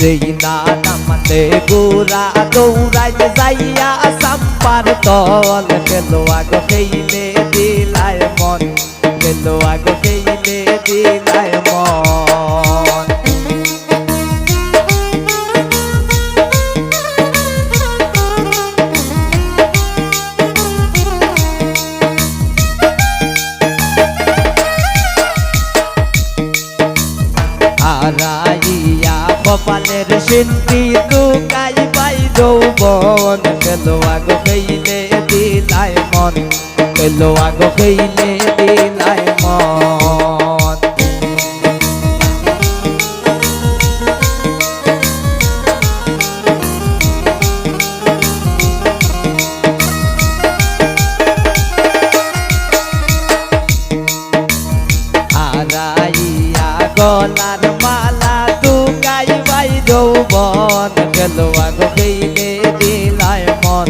যেই না নামাতে গোরা দৌড়াইতে যাইয়া সাম্পার তল গেল আগো খেইলে দিলায় মন গেল আগো খেইলে দিলায় মন হারাইয়া কপালের সিন্ধি লুকাই পাই যৌবন গেল আগো খেইলে দিলায় মন গেল আগো খেইলে দিলায় মন হারাইয়া গলার মালা দুকাই বাই যৌবন গেল আগো খেইলে দিলায় মন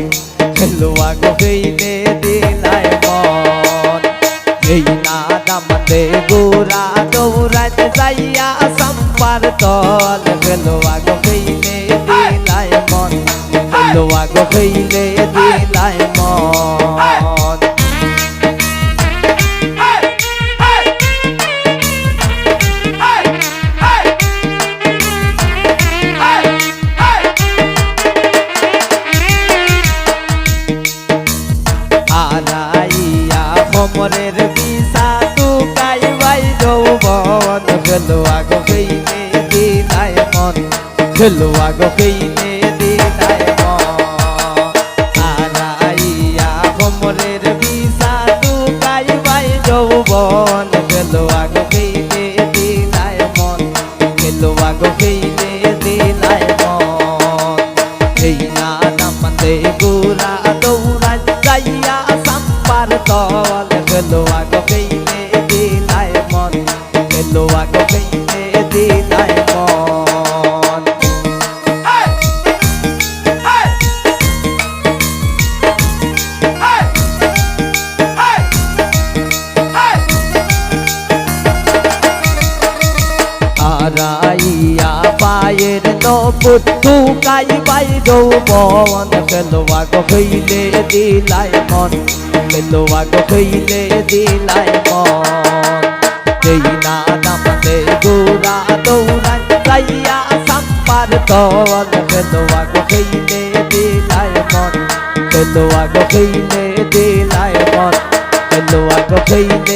গেল আগো খেইলে দিলায় মন এই না দামাতে গোরা দৌড়াইতে যাইয়া সাম্পার তল গেল আগো খেইলে দিলায় মন গেল আগো খেইলে দিলায় মন হারাইয়া কোমরের বিষা দুকাই বাই যৌবন গেল আগো খেইলে দিলায় মন গেল আগো খেইলে দিলায় মন হারাইয়া কোমরের বিষা দুকাই বাই যৌবন গেল আগো খেইলে দিলায় মন গেল আগো খেইলে দিলায় মন এই না নামাতে গোরা দৌড়াই যাইয়া সাম্পার তল গেল আগো খেইলে দিলায় মন গেল আগো খেইলে দিলায় মন হারাইয়া পায়ের নপুর দুকাই বাই যৌবন গেল আগো খেইলে দিলায় মন গেল আগো খেইলে দিলায় মন এই না নামাতে গোরা দৌড়াই যাইয়া সাম্পার তল গেল আগো খেইলে দিলায় মন গেল আগো খেইলে দিলায় মন গেল আগো খেইলে